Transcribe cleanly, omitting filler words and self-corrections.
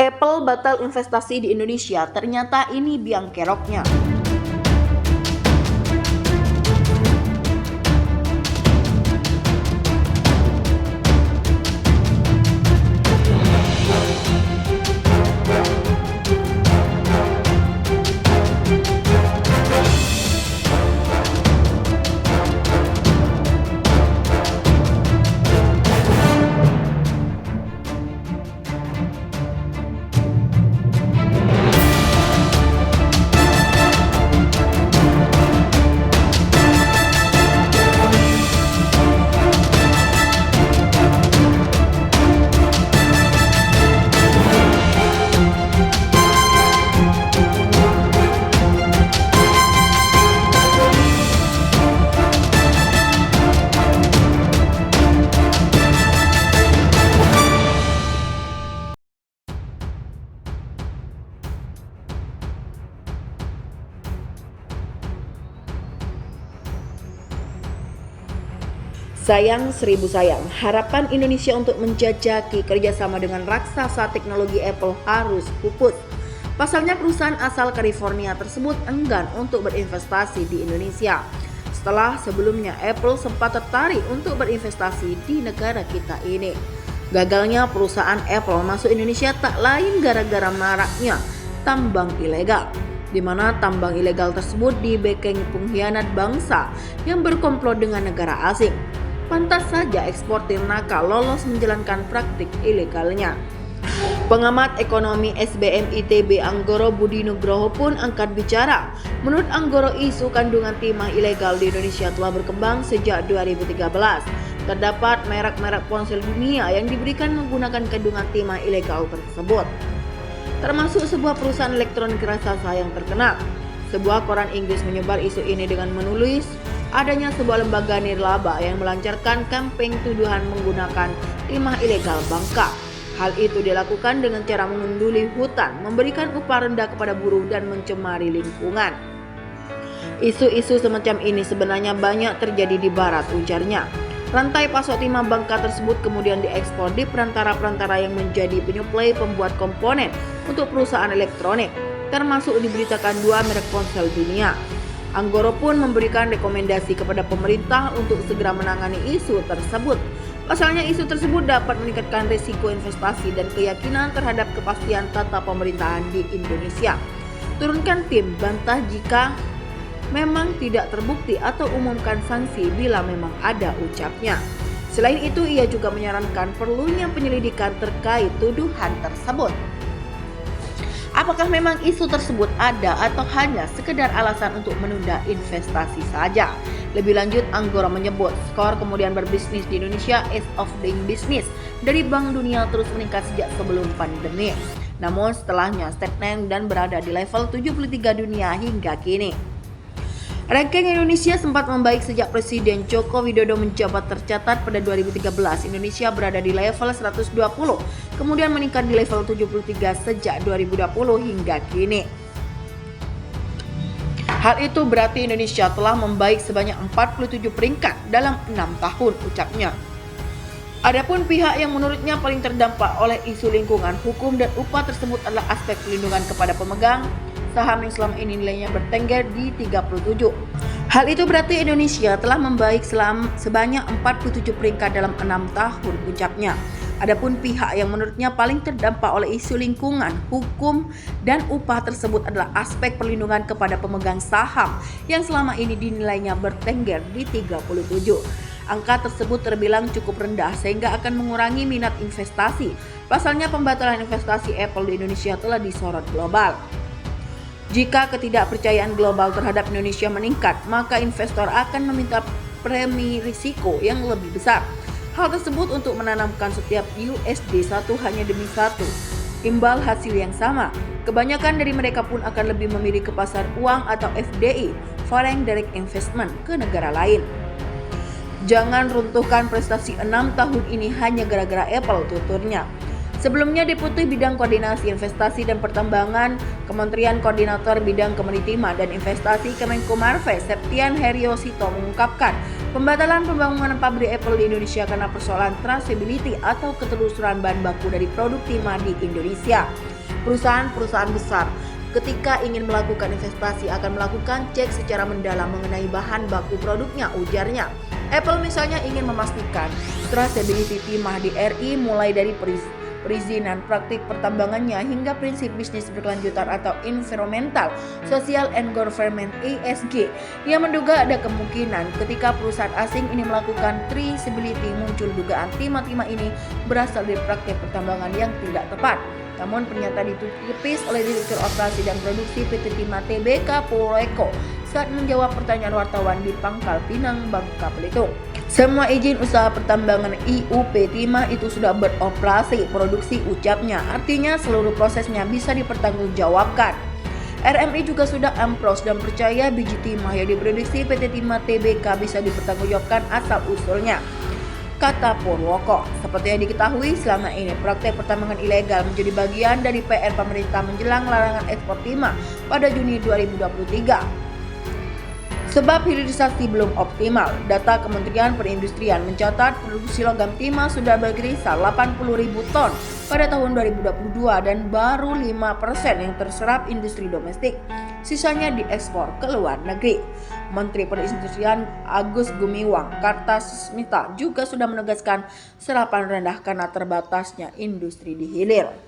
Apple batal investasi di Indonesia, ternyata ini biang keroknya. Sayang seribu sayang, harapan Indonesia untuk menjajaki kerjasama dengan raksasa teknologi Apple harus pupus. Pasalnya perusahaan asal California tersebut enggan untuk berinvestasi di Indonesia. Setelah sebelumnya Apple sempat tertarik untuk berinvestasi di negara kita ini. Gagalnya perusahaan Apple masuk Indonesia tak lain gara-gara maraknya tambang ilegal, di mana tambang ilegal tersebut dibekengi pengkhianat bangsa yang berkomplot dengan negara asing. Pantas saja eksportir nakal lolos menjalankan praktik ilegalnya. Pengamat ekonomi SBM ITB Anggoro Budi Nugroho pun angkat bicara. Menurut Anggoro, isu kandungan timah ilegal di Indonesia telah berkembang sejak 2013. Terdapat merek-merek ponsel dunia yang diberikan menggunakan kandungan timah ilegal tersebut, termasuk sebuah perusahaan elektronik raksasa yang terkenal. Sebuah koran Inggris menyebar isu ini dengan menulis adanya sebuah lembaga nirlaba yang melancarkan kampanye tuduhan menggunakan timah ilegal Bangka. Hal itu dilakukan dengan cara mengunduli hutan, memberikan upah rendah kepada buruh dan mencemari lingkungan. Isu-isu semacam ini sebenarnya banyak terjadi di barat, ujarnya. Rantai pasok timah Bangka tersebut kemudian diekspor di perantara-perantara yang menjadi penyuplai pembuat komponen untuk perusahaan elektronik, termasuk diberitakan 2 merek ponsel dunia. Anggoro pun memberikan rekomendasi kepada pemerintah untuk segera menangani isu tersebut. Pasalnya isu tersebut dapat meningkatkan risiko investasi dan keyakinan terhadap kepastian tata pemerintahan di Indonesia. Turunkan tim, bantah jika memang tidak terbukti atau umumkan sanksi bila memang ada, ucapnya. Selain itu, ia juga menyarankan perlunya penyelidikan terkait tuduhan tersebut. Apakah memang isu tersebut ada atau hanya sekedar alasan untuk menunda investasi saja? Lebih lanjut, Anggoro menyebut skor kemudian berbisnis di Indonesia, ease of doing business dari Bank Dunia terus meningkat sejak sebelum pandemi. Namun setelahnya stagnan dan berada di level 73 dunia hingga kini. Ranking Indonesia sempat membaik sejak Presiden Joko Widodo menjabat. Tercatat pada 2013 Indonesia berada di level 120, kemudian meningkat di level 73 sejak 2020 hingga kini. Hal itu berarti Indonesia telah membaik sebanyak 47 peringkat dalam 6 tahun, ucapnya. Adapun pihak yang menurutnya paling terdampak oleh isu lingkungan, hukum dan upah tersebut adalah aspek pelindungan kepada pemegang saham yang selama ini nilainya bertengger di 37. Hal itu berarti Indonesia telah membaik sebanyak 47 peringkat dalam 6 tahun, ucapnya. Adapun pihak yang menurutnya paling terdampak oleh isu lingkungan, hukum, dan upah tersebut adalah aspek perlindungan kepada pemegang saham yang selama ini dinilainya bertengger di 37. Angka tersebut terbilang cukup rendah sehingga akan mengurangi minat investasi. Pasalnya pembatalan investasi Apple di Indonesia telah disorot global. Jika ketidakpercayaan global terhadap Indonesia meningkat, maka investor akan meminta premi risiko yang lebih besar. Hal tersebut untuk menanamkan setiap USD satu hanya demi satu imbal hasil yang sama. Kebanyakan dari mereka pun akan lebih memilih ke pasar uang atau FDI, Foreign Direct Investment, ke negara lain. Jangan runtuhkan prestasi 6 tahun ini hanya gara-gara Apple, tuturnya. Sebelumnya, Deputi Bidang Koordinasi Investasi dan Pertambangan Kementerian Koordinator Bidang Kemaritiman dan Investasi Kemenko Marves, Septian Heriosito, mengungkapkan pembatalan pembangunan pabrik Apple di Indonesia karena persoalan traceability atau ketelusuran bahan baku dari produk timah di Indonesia. Perusahaan-perusahaan besar ketika ingin melakukan investasi akan melakukan cek secara mendalam mengenai bahan baku produknya, ujarnya. Apple misalnya ingin memastikan traceability timah di RI mulai dari perizinan praktik pertambangannya hingga prinsip bisnis berkelanjutan atau environmental, social and government ESG. Ia menduga ada kemungkinan ketika perusahaan asing ini melakukan traceability muncul dugaan timah-timah ini berasal dari praktik pertambangan yang tidak tepat. Namun pernyataan ditepis oleh Direktur Operasi dan Produksi PT Timah Tbk Purwoko saat menjawab pertanyaan wartawan di Pangkal Pinang, Bangka Belitung. Semua izin usaha pertambangan IUP Timah itu sudah beroperasi produksi, ucapnya. Artinya seluruh prosesnya bisa dipertanggungjawabkan. RMI juga sudah ampros dan percaya biji timah yang diproduksi PT Timah Tbk bisa dipertanggungjawabkan asal usulnya, kata Purwoko. Seperti yang diketahui, selama ini praktek pertambangan ilegal menjadi bagian dari PR pemerintah menjelang larangan ekspor timah pada Juni 2023. Sebab hilirisasi belum optimal. Data Kementerian Perindustrian mencatat produksi logam timah sudah berkisar 80.000 ton pada tahun 2022 dan baru 5% yang terserap industri domestik. Sisanya diekspor ke luar negeri. Menteri Perindustrian Agus Gumiwang Kartasasmita juga sudah menegaskan serapan rendah karena terbatasnya industri di hilir.